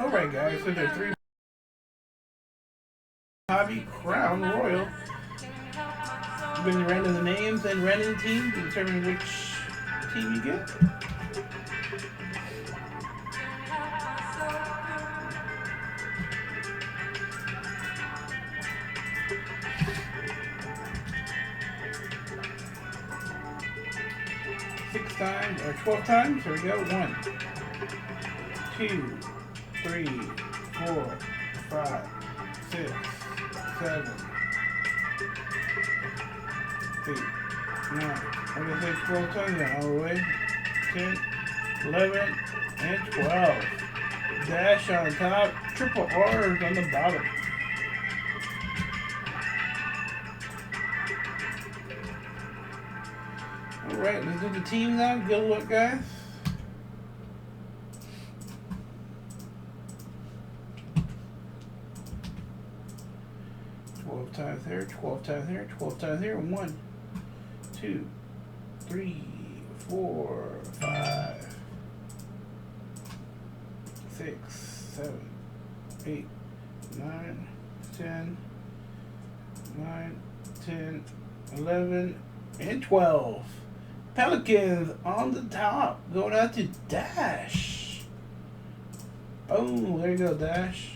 Alright guys, so there are 3 Hobby Crown Royal. We're going to random the names and random the team to determine which team you get. Six times or 12 times. Here we go. 1, 2, 3, 4, 5, 6, 7, 8, 9. I'm going to say 12 times now. All the way. 10, 11, and 12. Dash on top. Triple R's on the bottom. Alright, let's do the team now. Good luck, guys. Times there, 12 times there, 12 times there. 1, 2, 3, 4, 5, 6, 7, 8, 9, 10, 9, 10, 11, and 12. Pelicans on the top, going out to Dash. Oh, there you go, Dash.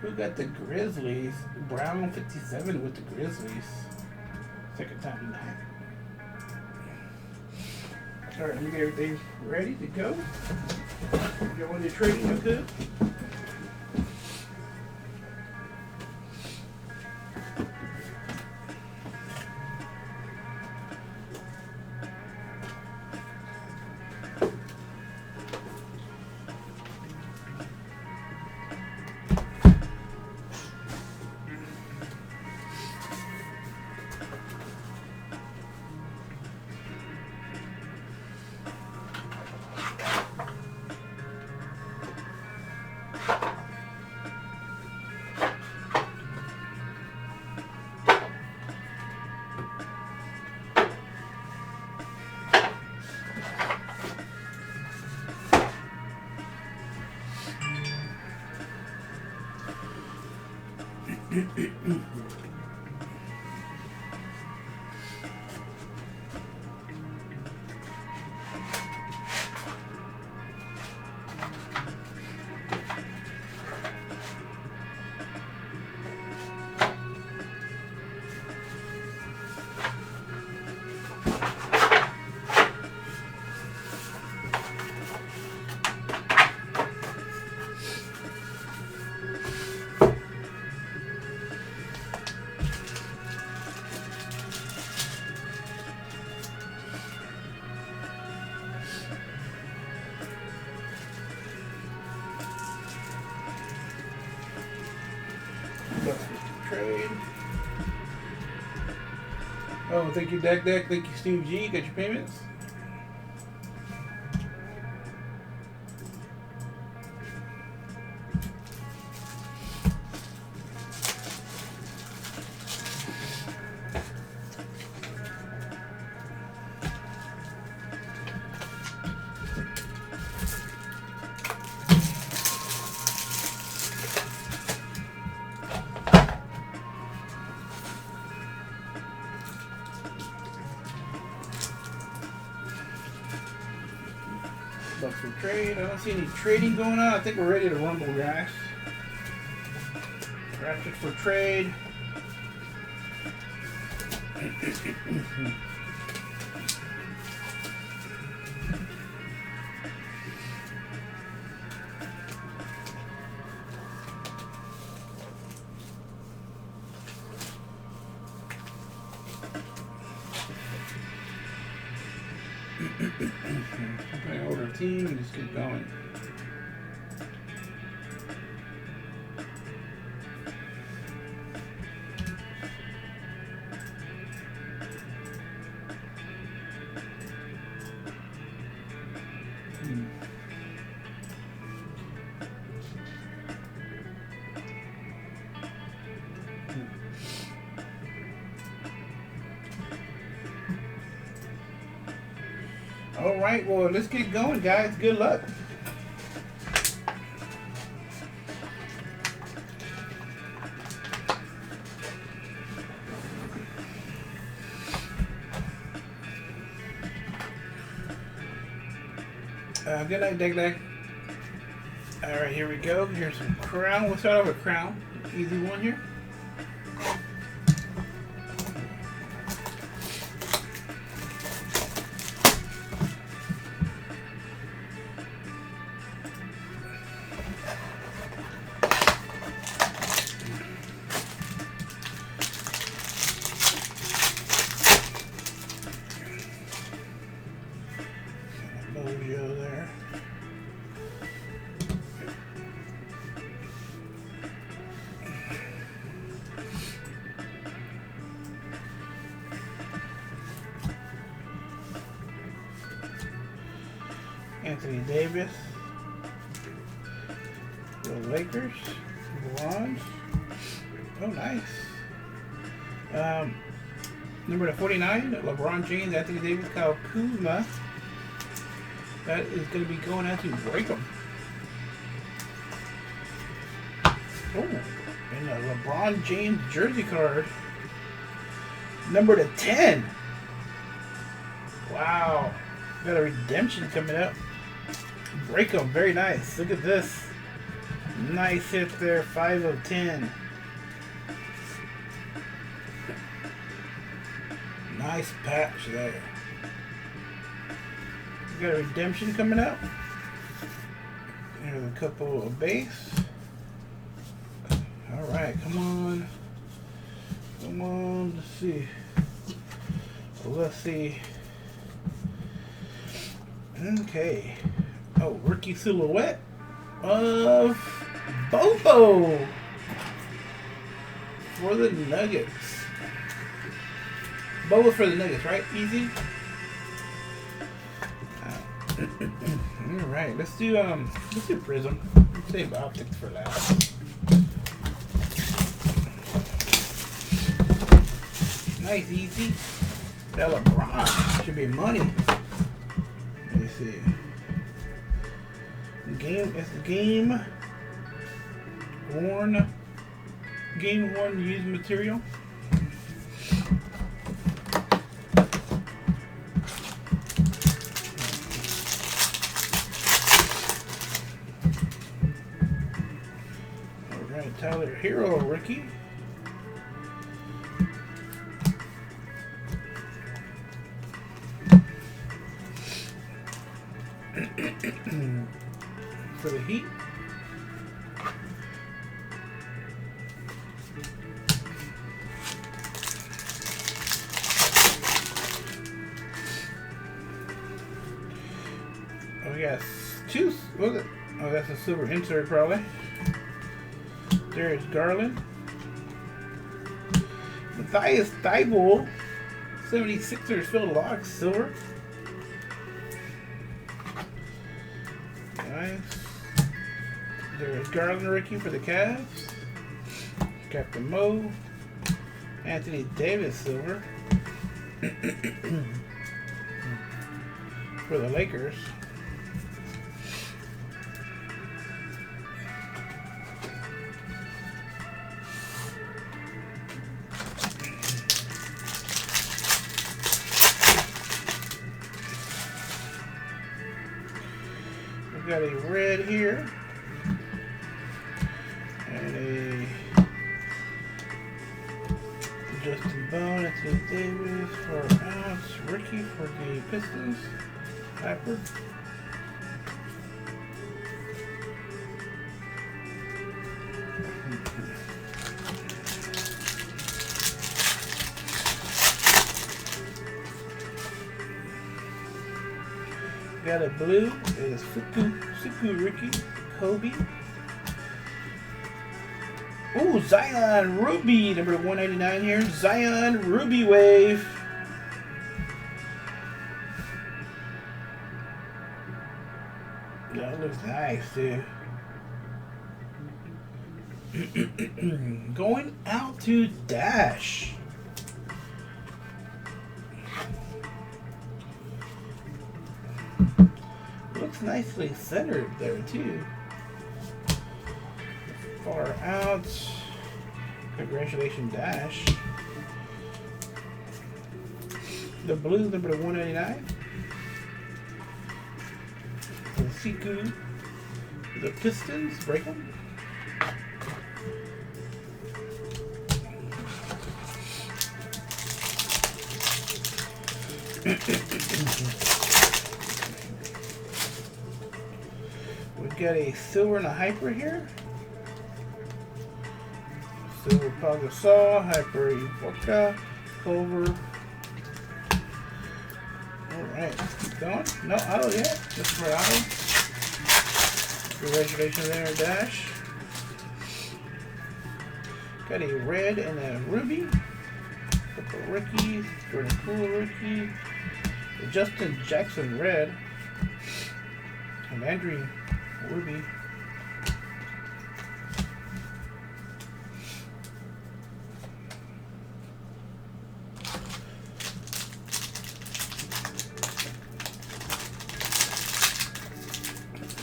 Who got the Grizzlies? Brown 57 with the Grizzlies. Second time tonight. Alright, let me get everything ready to go. Go into trading real good. Trade. Oh, thank you, Dak Dak. Thank you, Steve G. Got your payments. Bucks for trade. I don't see any trading going on. I think we're ready to rumble, guys. Raptors for trade. Okay, order team and just keep going. All right, well, let's get going, guys. Good luck. Good night, Dag Dag. Alright, here we go. Here's some Crown. We'll start off with Crown. Easy one here. Mojo there. Anthony Davis. The Lakers. Bronze. Oh, nice. Number to 49, LeBron James, Anthony Davis, Kyle Kuzma. That is going to be going out to Breakum. Oh, and a LeBron James jersey card. Number to 10. Wow. Got a redemption coming up. Breakum, very nice. Look at this. Nice hit there, 5 of 10. Nice patch there. Got a redemption coming up. There's a couple of base. Alright, come on. Come on, let's see. Let's see. Okay. Oh, rookie silhouette of Bobo for the Nuggets. Bobo for the Nuggets, right? Easy. All right, let's do Prism. Let's save optics for last. Nice, easy. That LeBron should be money. Let me see. Game worn used material. Alright, Tyler Hero rookie. For the Heat. Oh, we got two. What is it? Oh, that's a silver insert, probably. There's Garland. Matthias Thybulle. 76ers Phil Locke, silver. Nice. There's Garland rookie for the Cavs. Captain Mo. Anthony Davis silver. For the Lakers. We've got a red here. And a Justin Bone, Anthony Davis for Ounce, Ricky for the Pistons, Hyper. Got a blue, is Fuku Ricky, Kobe. Ooh, Zion Ruby, number 199 here. Zion Ruby Wave. That looks nice, too. Going out to Dash. Looks nicely centered there too. Far out. Congratulations, Dash. The blue number to 199. The Siku. The Pistons break them. We've got a silver and a hyper here. Silver Pagasaw, hyper Evoca, Clover. Alright, keep going. No auto yet, just for auto. Congratulations there, Dash. Got a red and a ruby. Purple rookie, Jordan Poole rookie. Justin Jackson red. And Andrew ruby.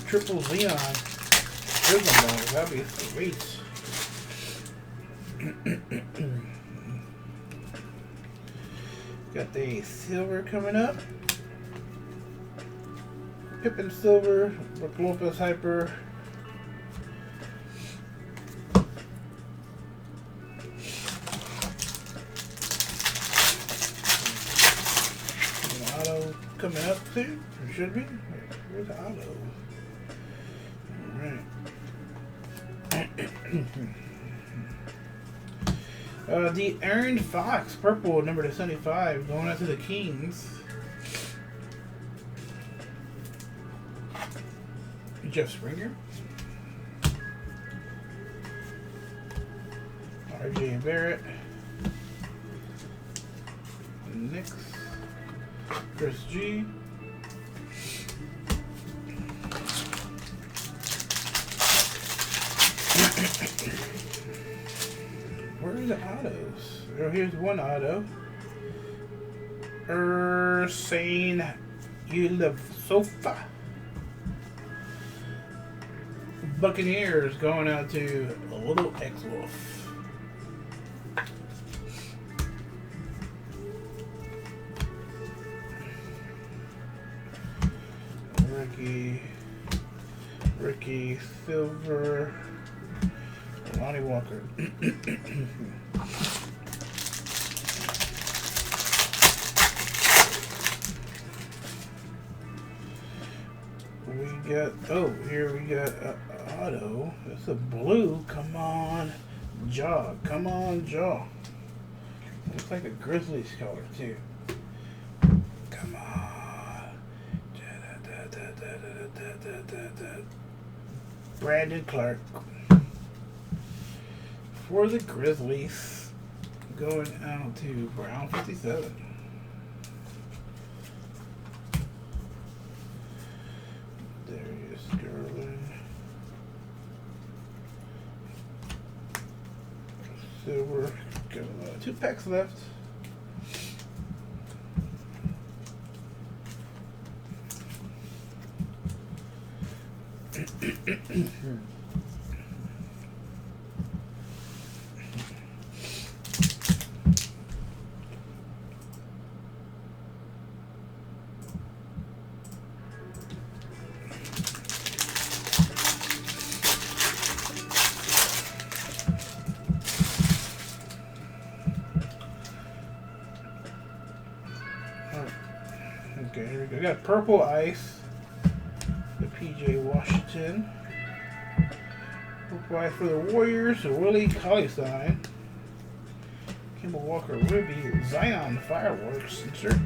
Triple Leon Prism Ball, that'd be sweet. Got the silver coming up. Pippen silver, Brook Lopez hyper. Auto coming up too, or should be. Where's the auto? Alright. The Aaron Fox purple number to 75 going out to the Kings. Jeff Springer. RJ Barrett. Knicks. Chris G. Where are the autos? Oh, here's one auto. Saying you live sofa. Buccaneers going out to a little X-Wolf. Ricky Silver. Lonnie Walker. Here we got auto. It's a blue. Come on, Jaw. Come on, Jaw. Looks like a Grizzlies color too. Come on. Brandon Clark. For the Grizzlies, going out to Brown 57. Darius Sterling. Silver. Got 2 packs left. Okay, here we go. We got Purple Ice, the PJ Washington. Purple Ice for the Warriors, Willie Cauley-Stein. Kimball Walker Ruby, Zion Fireworks insert.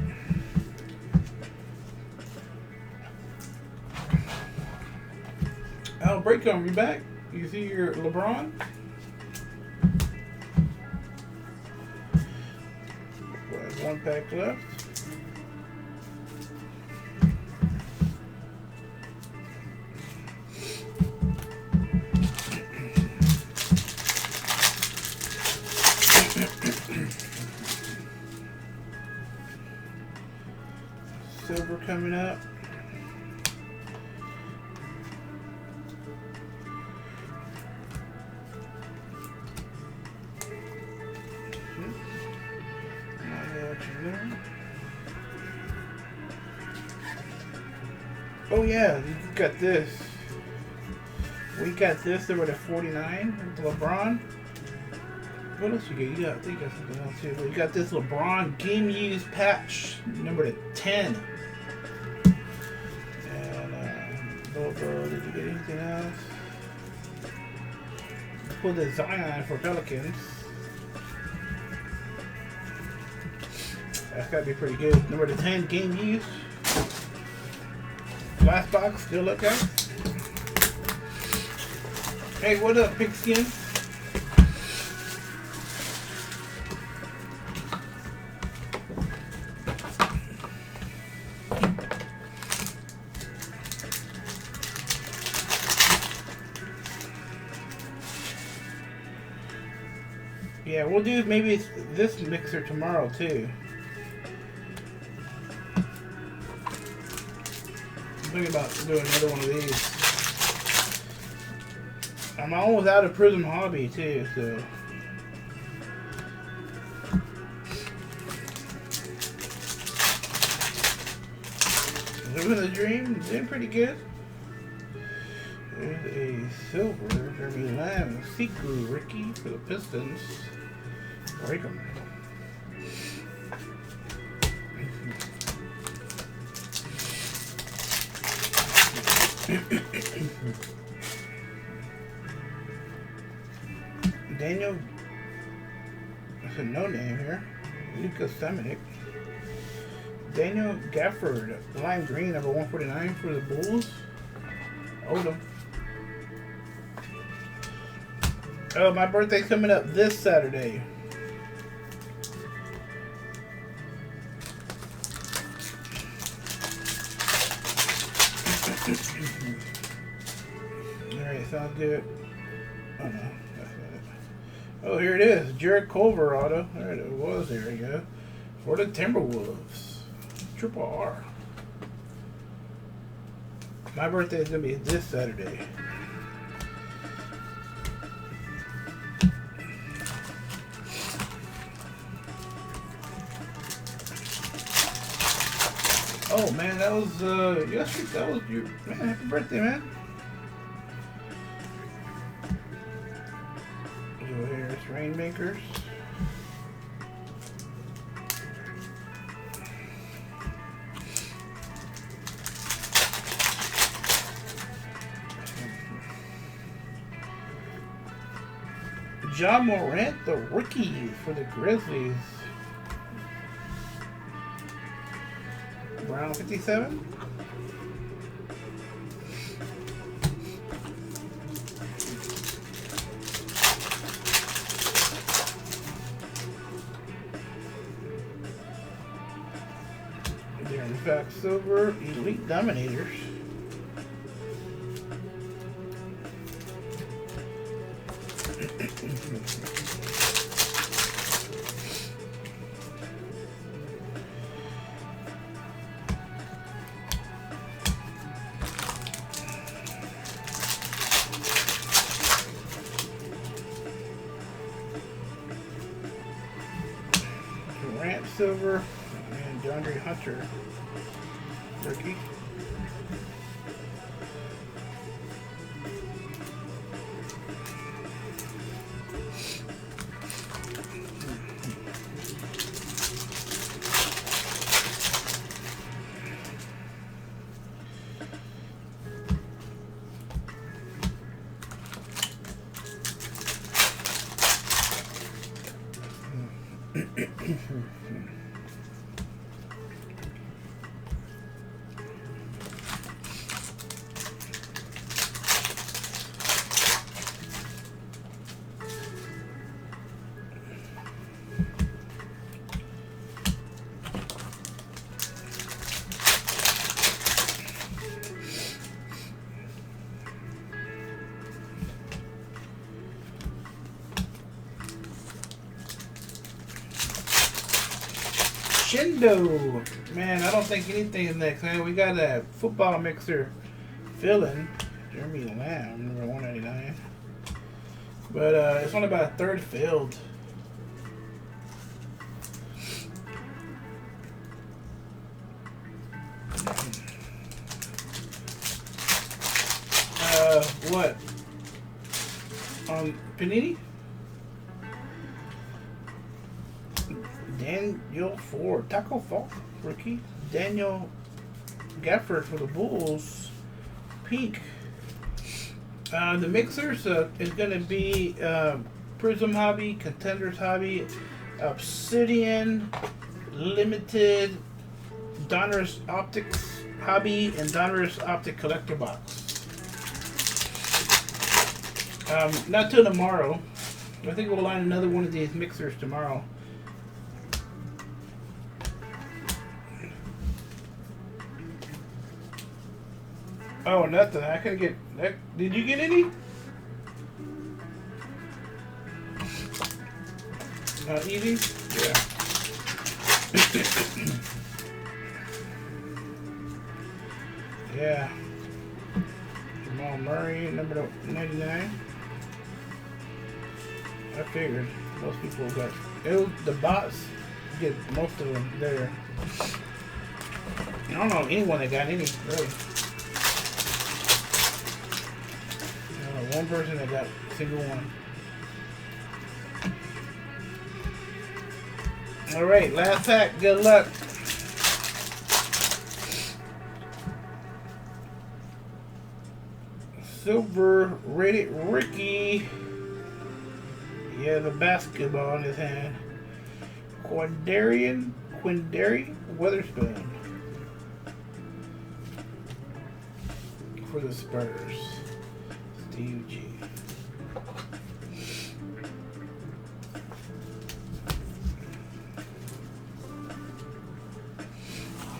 Al Breakum, you back? You see your LeBron? One pack left. Silver coming up. Oh yeah, you got this. We got this over to 49 with LeBron. What else you get? I think you got something else here. But you got this LeBron game used patch number to 10. And did you get anything else? Pull the Zion for Pelicans. That's gotta be pretty good. Number to 10 game used. Last box, still okay. Hey, what up, Pigskin? Yeah, we'll do maybe this mixer tomorrow too. I'm thinking about doing another one of these. I'm almost out of Prism Hobby too, so. Living the dream, doing pretty good. There's a silver Jeremy Lamb, Siku Ricky for the Pistons. Break 'em. Daniel, that's a no name here. Luka Semitic. Daniel Gafford, lime green, number 149 for the Bulls. Odom. Oh, my birthday's coming up this Saturday. Alright, sounds good. Oh no, that's not it. Oh, here it is. Jared Culver auto. There it was. There we go. For the Timberwolves. Triple R. My birthday is going to be this Saturday. Oh man, that was yesterday. That was your man. Happy birthday, man. Joe Harris Rainmakers. Ja Morant, the rookie for the Grizzlies. Brown 57. Darren Fox Silver, Elite Dominators. Durant Silver and DeAndre Hunter rookie. Shindo. Man, I don't think anything is next, man. We got a football mixer filling. Jeremy Lamb, number 199. But it's only about a third filled. what? Panini? Daniel Ford. Taco Fall rookie. Daniel Gafford for the Bulls. Pink. The mixers is going to be Prism Hobby, Contenders Hobby, Obsidian, Limited, Donruss Optics Hobby, and Donruss Optic Collector Box. Not till tomorrow. I think we'll line another one of these mixers tomorrow. Oh, nothing. I couldn't get. Did you get any? Easy? Yeah. Yeah. Jamal Murray, number 99. I figured most people got the bots get most of them there. I don't know anyone that got any really. One person that got a single one. Alright, last pack. Good luck. Silver rated Ricky. He has a basketball in his hand. Quindary Weatherspoon for the Spurs. Steve G.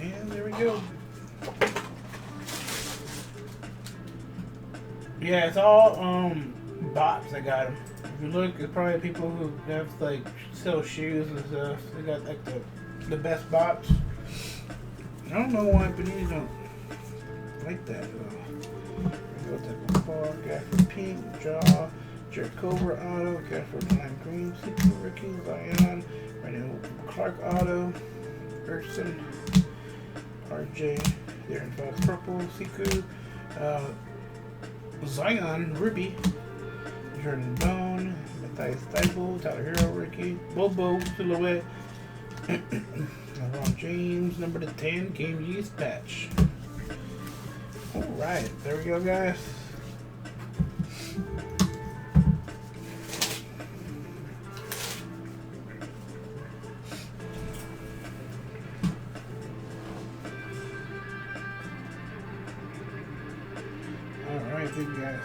And there we go. Yeah, it's all bots that got them. If you look, it's probably people who have like sell shoes and stuff. They got like the best bots. I don't know why Panini don't like that though. Go to the bar, Gafford Pink, Jaw, Jared Cobra Auto, Gafford Lime Green, Super Ricky, Zion, Brandon Clark Auto, Erson, RJ, Darren Fox Purple, Siku, Zion Ruby, Jordan Bone, Matthias Thibault, Tyler Hero Ricky, Bobo Silhouette, Ron James, number 10, Game Yeast Patch. Alright, there we go, guys. Alright, thank you guys.